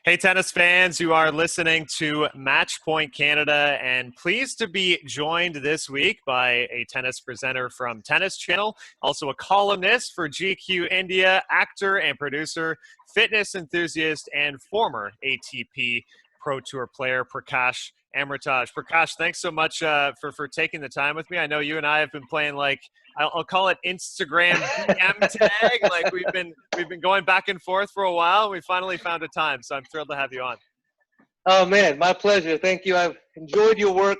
Hey, tennis fans, you are listening to Match Point Canada, and pleased to be joined this week by a tennis presenter from Tennis Channel, also a columnist for GQ India, actor and producer, fitness enthusiast, and former ATP Pro Tour player, Prakash Amritaj. Prakash, thanks so much for taking the time with me. I know you and I have been playing I'll call it Instagram DM tag. Like we've been going back and forth for a while. We finally found a time, so I'm thrilled to have you on. Oh man, my pleasure. Thank you. I've enjoyed your work.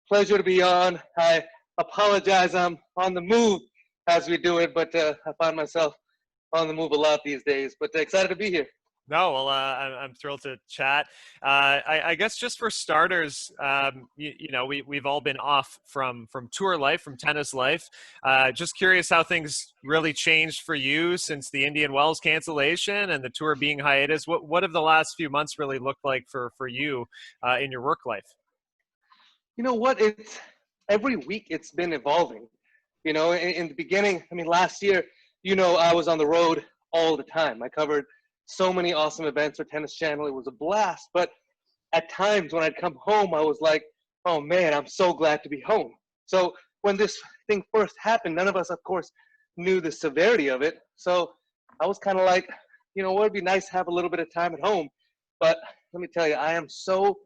Pleasure to be on. I apologize. I'm on the move as we do it, but I find myself on the move a lot these days. But excited to be here. No, well, I'm thrilled to chat. I guess just for starters, we've all been off from tour life, from tennis life. Just curious how things really changed for you since the Indian Wells cancellation and the tour being hiatus. What have the last few months really looked like for you in your work life? You know what? It's every week it's been evolving. In the beginning, last year, I was on the road all the time. I covered so many awesome events for Tennis Channel. It was a blast. But at times when I'd come home, I was like, oh man, I'm so glad to be home. So when this thing first happened, none of us, of course, knew the severity of it. So I was kind of like, it'd be nice to have a little bit of time at home. But let me tell you, I am so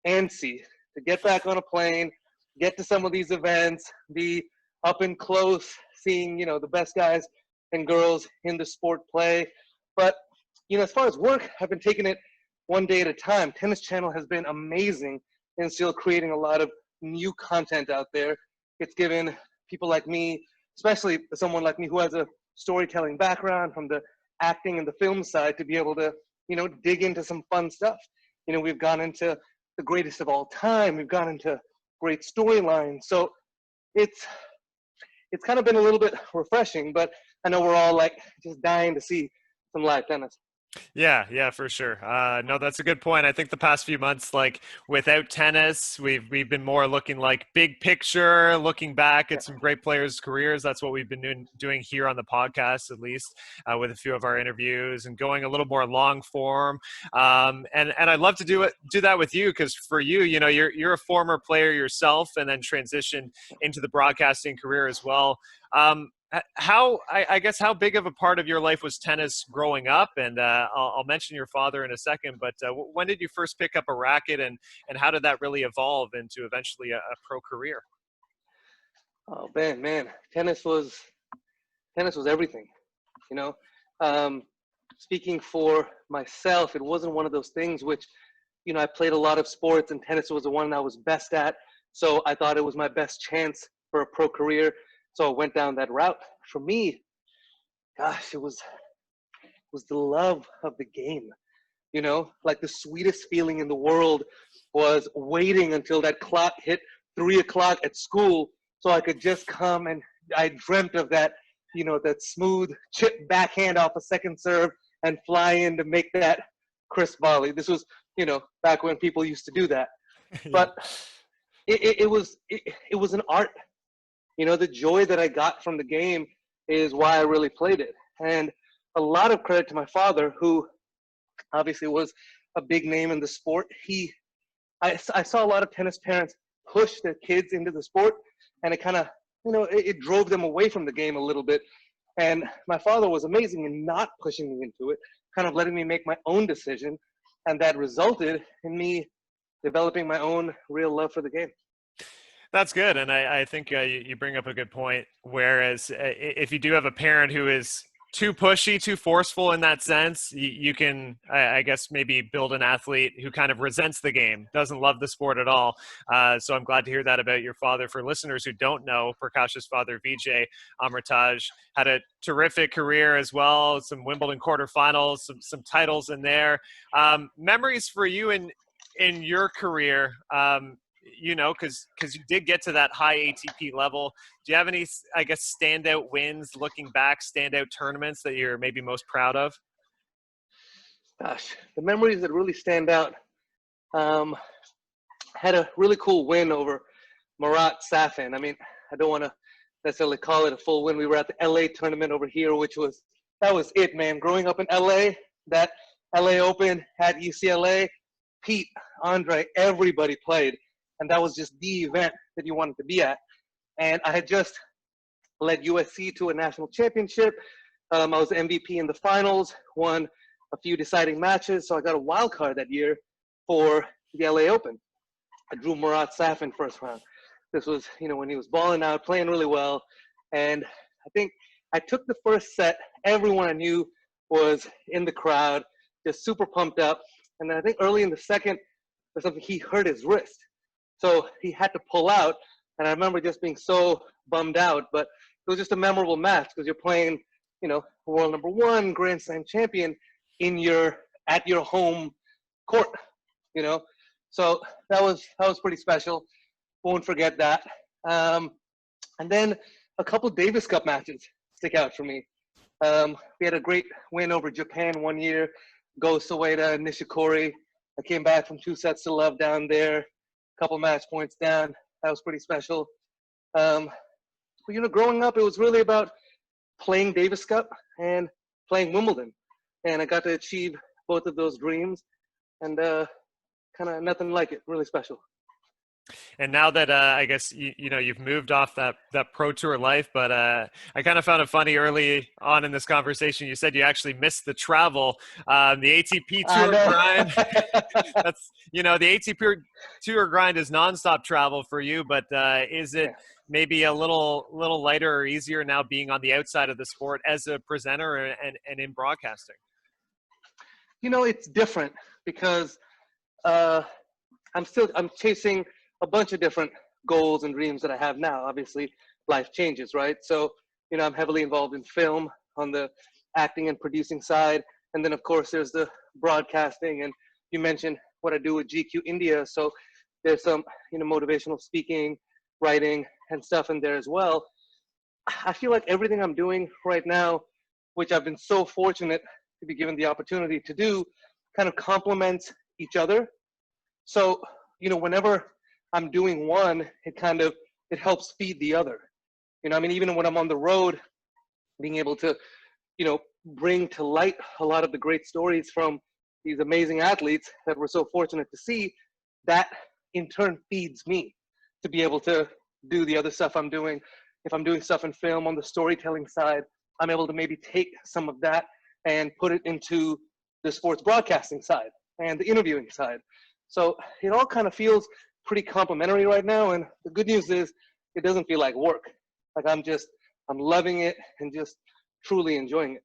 antsy to get back on a plane, get to some of these events, be up and close, seeing, the best guys and girls in the sport play. But as far as work, I've been taking it one day at a time. Tennis Channel has been amazing in still creating a lot of new content out there. It's given people like me, especially someone like me who has a storytelling background from the acting and the film side, to be able to, dig into some fun stuff. We've gone into the greatest of all time. We've gone into great storylines. So it's kind of been a little bit refreshing, but I know we're all like just dying to see some live tennis. Yeah, for sure. No, that's a good point. I think the past few months, like without tennis, we've been more looking like big picture, looking back at some great players' careers. That's what we've been doing here on the podcast, at least with a few of our interviews, and going a little more long form. And I'd love to do that with you, because for you, you're a former player yourself, and then transitioned into the broadcasting career as well. I guess how big of a part of your life was tennis growing up? And I'll mention your father in a second, but when did you first pick up a racket, and how did that really evolve into eventually a pro career? Oh man, tennis was everything. You know, Speaking for myself, it wasn't one of those things which, I played a lot of sports, and tennis was the one I was best at. So I thought it was my best chance for a pro career. So I went down that route. For me, gosh, it was the love of the game. Like the sweetest feeling in the world was waiting until that clock hit 3 o'clock at school, so I could just come, and I dreamt of that, that smooth chip backhand off a second serve and fly in to make that crisp volley. This was, back when people used to do that. Yeah. But it was an art. The joy that I got from the game is why I really played it. And a lot of credit to my father, who obviously was a big name in the sport. I saw a lot of tennis parents push their kids into the sport, and it kind of, it drove them away from the game a little bit. And my father was amazing in not pushing me into it, kind of letting me make my own decision. And that resulted in me developing my own real love for the game. That's good. And I think you bring up a good point. Whereas if you do have a parent who is too pushy, too forceful in that sense, you can, I guess, maybe build an athlete who kind of resents the game, doesn't love the sport at all. So I'm glad to hear that about your father. For listeners who don't know, Prakash's father, Vijay Amritaj, had a terrific career as well. Some Wimbledon quarterfinals, some titles in there. Memories for you in your career, because you did get to that high ATP level. Do you have any, I guess, standout wins looking back, standout tournaments that you're maybe most proud of? Gosh, the memories that really stand out. Had a really cool win over Marat Safin. I don't want to necessarily call it a full win. We were at the LA tournament over here, that was it, man. Growing up in LA, that LA Open at UCLA, Pete, Andre, everybody played. And that was just the event that you wanted to be at. And I had just led USC to a national championship. I was MVP in the finals, won a few deciding matches. So I got a wild card that year for the LA Open. I drew Murat Safin first round. This was, when he was balling out, playing really well. And I think I took the first set. Everyone I knew was in the crowd, just super pumped up. And then I think early in the second or something, he hurt his wrist. So he had to pull out. And I remember just being so bummed out. But it was just a memorable match because you're playing, world number one, Grand Slam champion at your home court, So that was pretty special. Won't forget that. And then a couple Davis Cup matches stick out for me. We had a great win over Japan one year. Go Soeda, Nishikori. I came back from 2-0 down there. A couple match points down. That was pretty special. But, growing up, it was really about playing Davis Cup and playing Wimbledon. And I got to achieve both of those dreams. And kind of nothing like it. Really special. And now that I guess you've moved off that pro tour life, but I kind of found it funny early on in this conversation. You said you actually missed the travel, the ATP tour grind. That's the ATP tour grind is nonstop travel for you. But is it maybe a little lighter or easier now being on the outside of the sport as a presenter and in broadcasting? It's different because I'm chasing a bunch of different goals and dreams that I have now. Obviously, life changes, right? So, I'm heavily involved in film on the acting and producing side. And then, of course, there's the broadcasting. And you mentioned what I do with GQ India. So there's some, motivational speaking, writing, and stuff in there as well. I feel like everything I'm doing right now, which I've been so fortunate to be given the opportunity to do, kind of complements each other. So, whenever I'm doing one, it helps feed the other. Even when I'm on the road, being able to, bring to light a lot of the great stories from these amazing athletes that we're so fortunate to see, that in turn feeds me to be able to do the other stuff I'm doing. If I'm doing stuff in film on the storytelling side, I'm able to maybe take some of that and put it into the sports broadcasting side and the interviewing side. So it all kind of feels pretty complimentary right now. And the good news is it doesn't feel like work. Like I'm loving it and just truly enjoying it.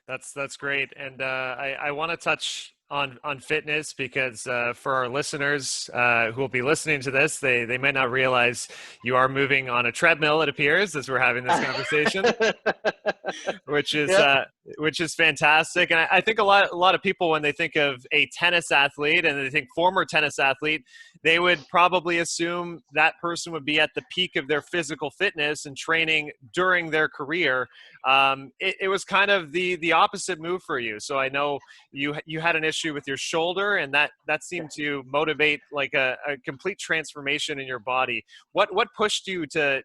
That's great. And I want to touch on fitness because for our listeners who will be listening to this, they might not realize you are moving on a treadmill, it appears, as we're having this conversation, which is fantastic. And I think a lot of people, when they think of a tennis athlete and they think former tennis athlete, they would probably assume that person would be at the peak of their physical fitness and training during their career. It was kind of the opposite move for you. So I know you had an issue with your shoulder, and that seemed to motivate like a complete transformation in your body. What pushed you to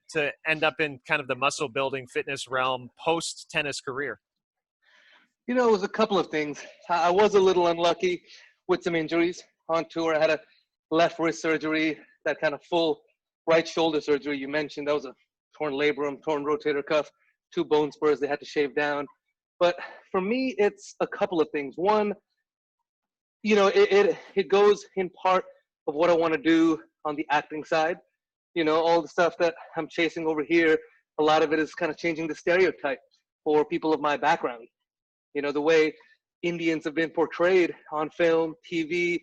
end up in kind of the muscle building fitness realm post tennis career? It was a couple of things. I was a little unlucky with some injuries on tour. I had a left wrist surgery, that kind of full right shoulder surgery you mentioned. That was a torn labrum, torn rotator cuff, 2 bone spurs they had to shave down. But for me, it's a couple of things. One, it goes in part of what I want to do on the acting side. All the stuff that I'm chasing over here, a lot of it is kind of changing the stereotype for people of my background. The way Indians have been portrayed on film, TV,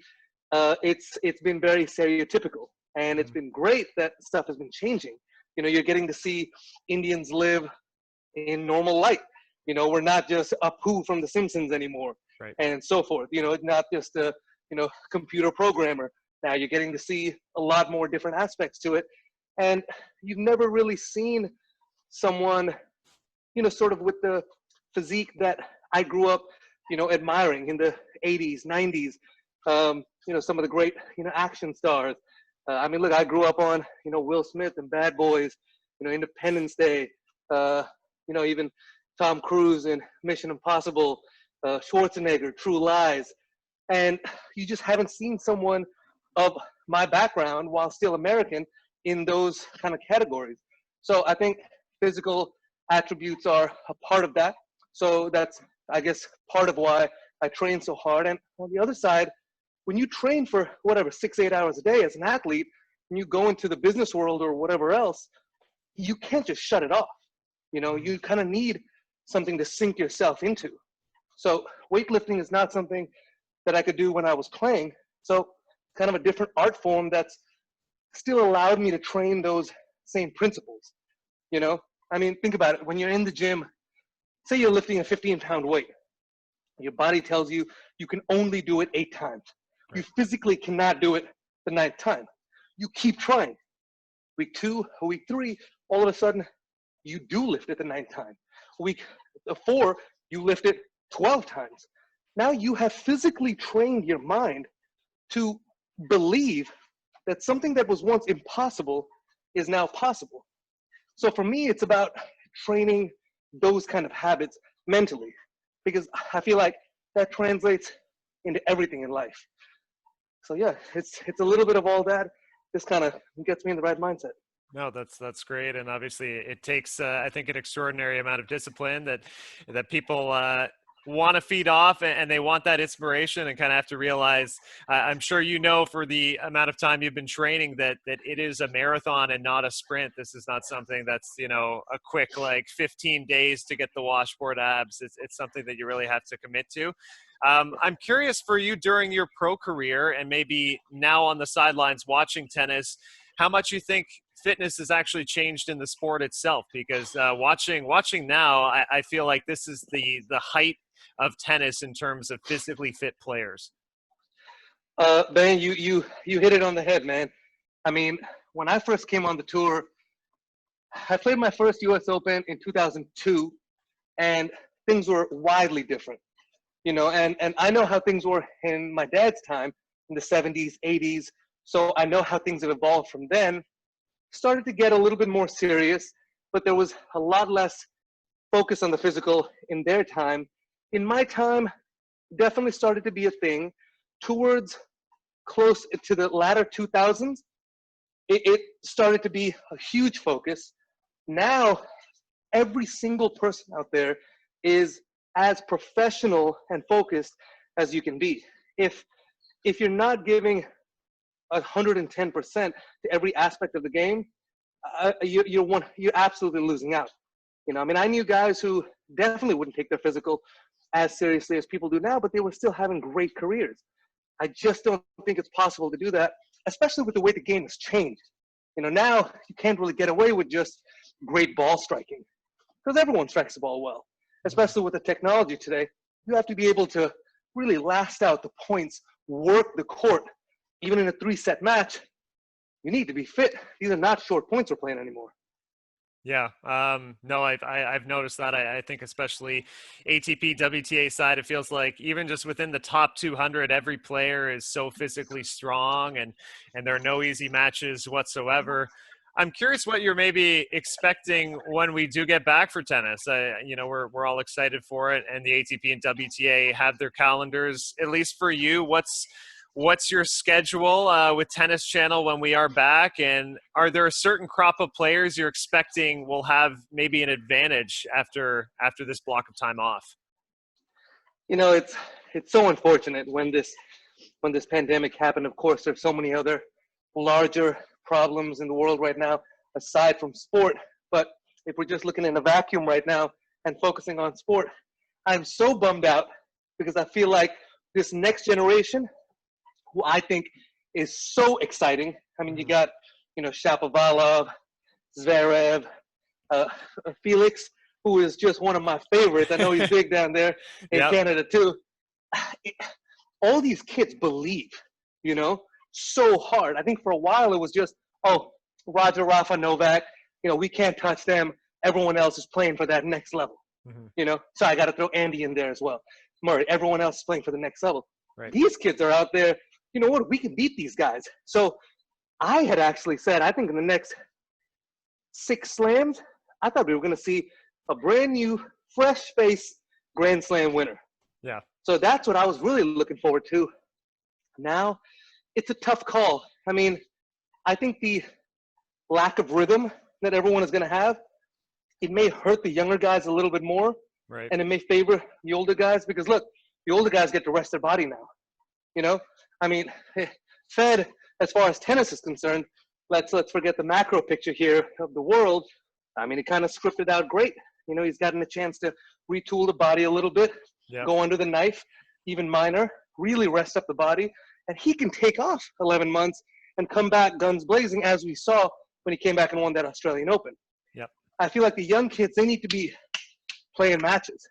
it's been very stereotypical. And it's been great that stuff has been changing. You're getting to see Indians live in normal light. We're not just Apu from The Simpsons anymore, right, and so forth. Not just a, computer programmer. Now you're getting to see a lot more different aspects to it. And you've never really seen someone, sort of with the physique that I grew up, admiring in the 80s, 90s. Some of the great, action stars. Look, I grew up on, Will Smith and Bad Boys, Independence Day, even Tom Cruise in Mission Impossible, Schwarzenegger, True Lies, and you just haven't seen someone of my background while still American in those kind of categories. So I think physical attributes are a part of that. So that's, I guess, part of why I train so hard. And on the other side, when you train for whatever, 6, 8 hours a day as an athlete, and you go into the business world or whatever else, you can't just shut it off. You know, you kind of need something to sink yourself into. So weightlifting is not something that I could do when I was playing. So kind of a different art form that's still allowed me to train those same principles. You know, I mean, think about it. When you're in the gym, say you're lifting a 15-pound weight, your body tells you you can only do it 8 times. You physically cannot do it the 9th time. You keep trying. Week 2, week 3, all of a sudden, you do lift it the 9th time. Week 4, you lift it 12 times. Now you have physically trained your mind to believe that something that was once impossible is now possible. So for me, it's about training those kind of habits mentally, because I feel like that translates into everything in life. So yeah, it's a little bit of all that. This kind of gets me in the right mindset. No, that's great, and obviously it takes I think an extraordinary amount of discipline that people want to feed off, and they want that inspiration, and kind of have to realize. I'm sure you know, for the amount of time you've been training, that it is a marathon and not a sprint. This is not something that's, you know, a quick like 15 days to get the washboard abs. It's something that you really have to commit to. I'm curious for you during your pro career, and maybe now on the sidelines watching tennis, how much you think fitness has actually changed in the sport itself, because watching now, I feel like this is the height of tennis in terms of physically fit players. Ben, you hit it on the head, man. I mean, when I first came on the tour, I played my first US Open in 2002, and things were widely different, you know, and I know how things were in my dad's time in the 70s, 80s. So I know how things have evolved from then. Started to get a little bit more serious, but there was a lot less focus on the physical in their time. In my time, definitely started to be a thing. Towards close to the latter 2000s, it started to be a huge focus. Now, every single person out there is as professional and focused as you can be. If you're not giving 110% to every aspect of the game, you're absolutely losing out. You know, I mean, I knew guys who definitely wouldn't take their physical as seriously as people do now, but they were still having great careers. I just don't think it's possible to do that, especially with the way the game has changed. You know, now you can't really get away with just great ball striking, because everyone strikes the ball well, especially with the technology today. You have to be able to really last out the points, work the court. Even in a 3-set match, you need to be fit. These are not short points we're playing anymore. Yeah, no, I've noticed that. I think especially ATP, WTA side, it feels like even just within the top 200, every player is so physically strong, and there are no easy matches whatsoever. I'm curious what you're maybe expecting when we do get back for tennis. You know, we're all excited for it, and the ATP and WTA have their calendars. At least for you, what's your schedule with Tennis Channel when we are back? And are there a certain crop of players you're expecting will have maybe an advantage after this block of time off? You know, it's so unfortunate when this pandemic happened. Of course, there's so many other larger problems in the world right now aside from sport. But if we're just looking in a vacuum right now and focusing on sport, I'm so bummed out, because I feel like this next generation, who I think is so exciting. I mean, you got, you know, Shapovalov, Zverev, Felix, who is just one of my favorites. I know he's big down there in Canada too. All these kids believe, you know, so hard. I think for a while it was just, oh, Roger, Rafa, Novak, you know, we can't touch them. Everyone else is playing for that next level, you know. So I got to throw Andy in there as well. Murray, everyone else is playing for the next level. Right. These kids are out there, you know what, we can beat these guys. So I had actually said, I think in the next 6 slams, I thought we were going to see a brand new, fresh face Grand Slam winner. Yeah. So that's what I was really looking forward to. Now, it's a tough call. I mean, I think the lack of rhythm that everyone is going to have, it may hurt the younger guys a little bit more, Right. and it may favor the older guys because look, the older guys get to rest their body now. You know, I mean, Fed, as far as tennis is concerned, let's forget the macro picture here of the world. I mean, he kind of scripted out great. You know, he's gotten a chance to retool the body a little bit, Yep. go under the knife, even minor, really rest up the body, and he can take off 11 months and come back guns blazing, as we saw when he came back and won that Australian Open. Yep. I feel like the young kids, they need to be playing matches,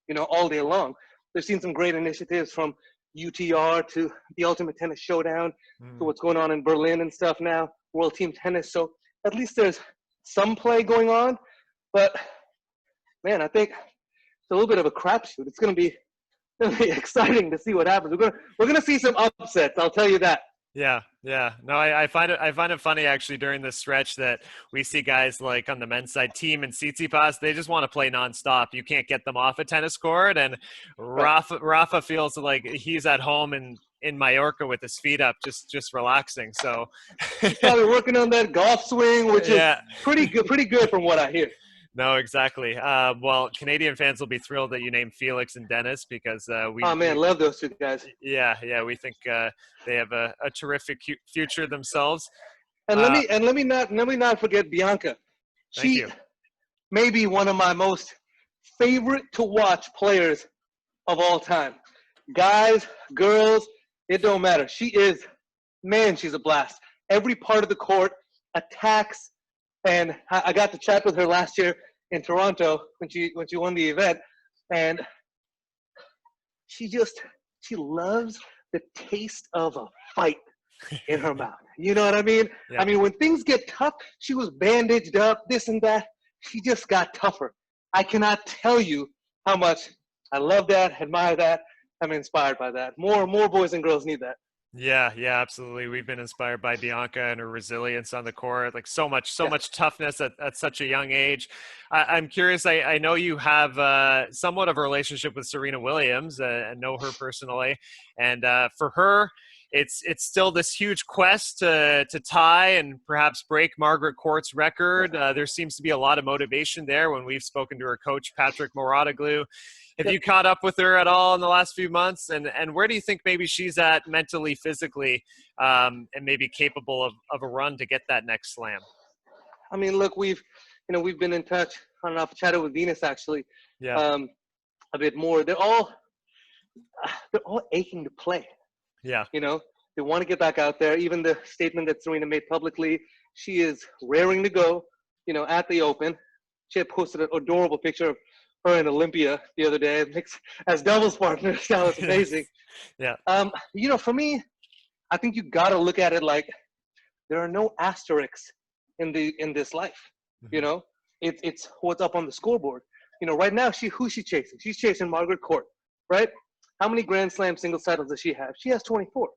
you know, all day long. They've seen some great initiatives from UTR to the Ultimate Tennis Showdown to what's going on in Berlin and stuff now, World Team Tennis. So at least there's some play going on. But, man, I think it's a little bit of a crapshoot. It's going to be exciting to see what happens. We're gonna see some upsets, I'll tell you that. Yeah. No, I find it funny actually during this stretch that we see guys like on the men's side, Team and Tsitsipas, they just want to play nonstop. You can't get them off a tennis court, and Rafa feels like he's at home in Mallorca with his feet up, just relaxing. So he's probably working on that golf swing, which is pretty good from what I hear. No, exactly. Well, Canadian fans will be thrilled that you named Felix and Dennis because love those two guys. Yeah, we think they have a terrific future themselves. And let me not forget Bianca. She may be one of my most favorite to watch players of all time. Guys, girls, it don't matter. She's a blast. Every part of the court attacks. And I got to chat with her last year in Toronto when she won the event, and she loves the taste of a fight in her mouth. You know what I mean? Yeah. I mean, when things get tough, she was bandaged up, this and that. She just got tougher. I cannot tell you how much I love that, admire that. I'm inspired by that. More boys and girls need that. Yeah, absolutely. We've been inspired by Bianca and her resilience on the court, like so much toughness at such a young age. I'm curious, I know you have somewhat of a relationship with Serena Williams and know her personally. And for her, it's still this huge quest to tie and perhaps break Margaret Court's record. There seems to be a lot of motivation there when we've spoken to her coach, Patrick Mouratoglou. Have you caught up with her at all in the last few months? And where do you think maybe she's at mentally, physically, and maybe capable of a run to get that next slam? I mean, look, we've been in touch on and off, chatted with Venus actually, a bit more. They're all aching to play. Yeah. You know, they want to get back out there. Even the statement that Serena made publicly, she is raring to go, you know, at the Open. She had posted an adorable picture of her and Olympia the other day, as doubles partners. That was amazing. Yeah. You know, for me, I think you got to look at it like there are no asterisks in this life. Mm-hmm. You know, it's what's up on the scoreboard. You know, right now, who's she chasing? She's chasing Margaret Court, right? How many Grand Slam singles titles does she have? She has 24.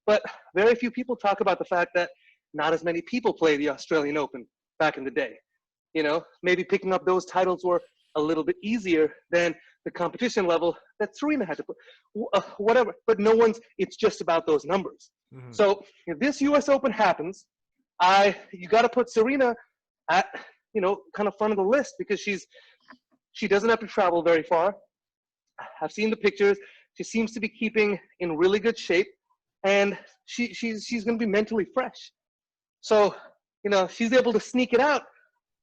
But very few people talk about the fact that not as many people play the Australian Open back in the day. You know, maybe picking up those titles were a little bit easier than the competition level that Serena had to put, whatever. But it's just about those numbers. Mm-hmm. So if this U.S. Open happens, you got to put Serena at, you know, kind of front of the list because she doesn't have to travel very far. I've seen the pictures. She seems to be keeping in really good shape, and she's going to be mentally fresh. So, you know, she's able to sneak it out,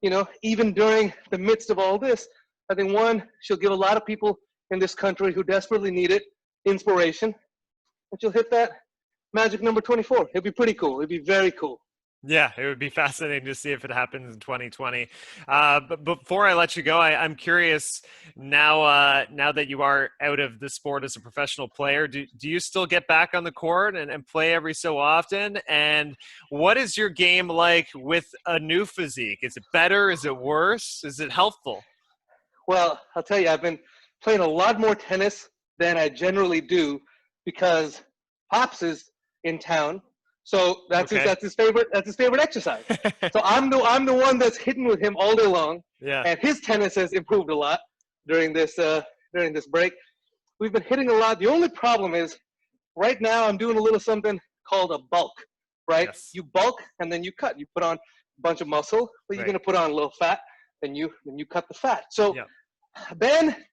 you know, even during the midst of all this. I think, one, she'll give a lot of people in this country who desperately need it inspiration, and she'll hit that magic number 24. It'd be pretty cool. It'd be very cool. Yeah, it would be fascinating to see if it happens in 2020. But before I let you go, I'm curious now that you are out of the sport as a professional player, do you still get back on the court and play every so often? And what is your game like with a new physique? Is it better? Is it worse? Is it helpful? Well, I'll tell you, I've been playing a lot more tennis than I generally do because Pops is in town. So that's his favorite exercise. So I'm the one that's hitting with him all day long. Yeah. And his tennis has improved a lot during this break. we've been hitting a lot. The only problem is right now I'm doing a little something called a bulk, right? Yes. You bulk and then you cut. You put on a bunch of muscle, but you're Right. going to put on a little fat, then you cut the fat. So Yep. then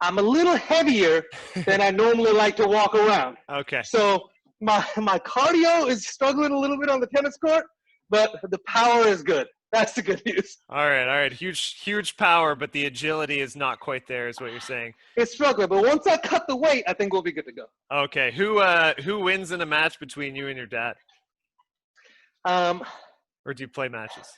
I'm a little heavier than I normally like to walk around. Okay. So my cardio is struggling a little bit on the tennis court, but the power is good. That's the good news. All right. Huge power, but the agility is not quite there, is what you're saying. It's struggling, but once I cut the weight, I think we'll be good to go. Okay. Who wins in a match between you and your dad? Or do you play matches?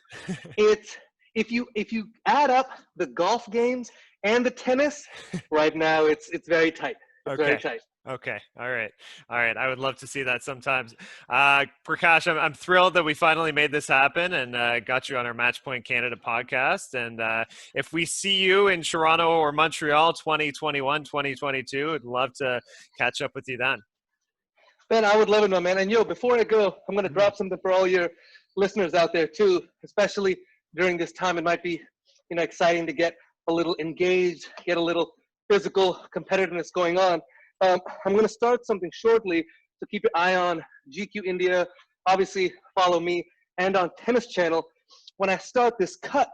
It's if you add up the golf games and the tennis, right now it's very tight. It's very tight. Okay. All right. I would love to see that sometimes. Prakash, I'm thrilled that we finally made this happen and got you on our Match Point Canada podcast. And if we see you in Toronto or Montreal 2021, 2022, I'd love to catch up with you then. Ben, I would love it, my man. And before I go, I'm going to drop something for all your listeners out there too, especially during this time. It might be, exciting to get a little engaged, get a little physical competitiveness going on. I'm going to start something shortly, so keep your eye on GQ India. Obviously, follow me and on Tennis Channel. When I start this cut,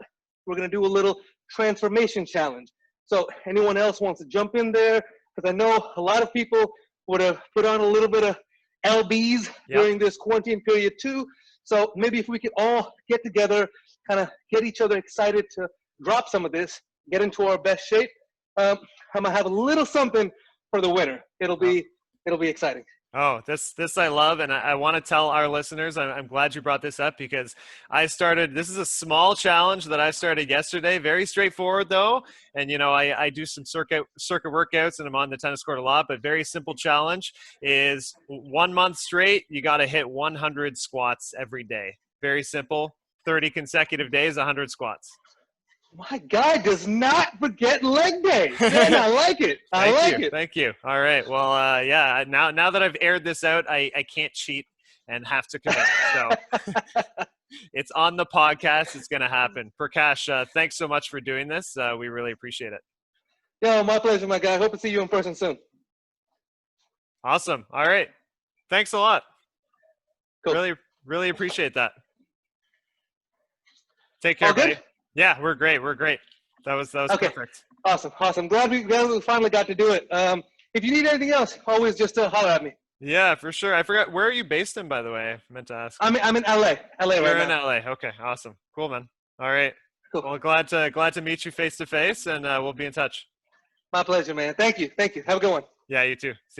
we're going to do a little transformation challenge. So anyone else wants to jump in there? Because I know a lot of people would have put on a little bit of LBs during this quarantine period too. So maybe if we could all get together, kind of get each other excited to drop some of this, get into our best shape. I'm going to have a little something for the winner. It'll be exciting. Oh, this I love, and I want to tell our listeners, I'm glad you brought this up because this is a small challenge that I started yesterday, very straightforward though, and I do some circuit workouts and I'm on the tennis court a lot, but very simple challenge is 1 month straight, you got to hit 100 squats every day. Very simple, 30 consecutive days, 100 squats. My guy does not forget leg day. Man, I like it. I like it. Thank you. All right. Well, now that I've aired this out, I can't cheat and have to commit. So it's on the podcast. It's going to happen. Prakash, thanks so much for doing this. We really appreciate it. Yeah, my pleasure, my guy. Hope to see you in person soon. Awesome. All right. Thanks a lot. Cool. Really, really appreciate that. Take care, buddy. Yeah, we're great. That was okay. Perfect. Awesome. Glad we finally got to do it. If you need anything else, always just holler at me. Yeah, for sure. I forgot, where are you based in, by the way? I meant to ask. I'm in LA. You're in LA. Okay, awesome. Cool, man. All right. Cool. Well, glad to meet you face to face, and we'll be in touch. My pleasure, man. Thank you. Have a good one. Yeah, you too. See ya.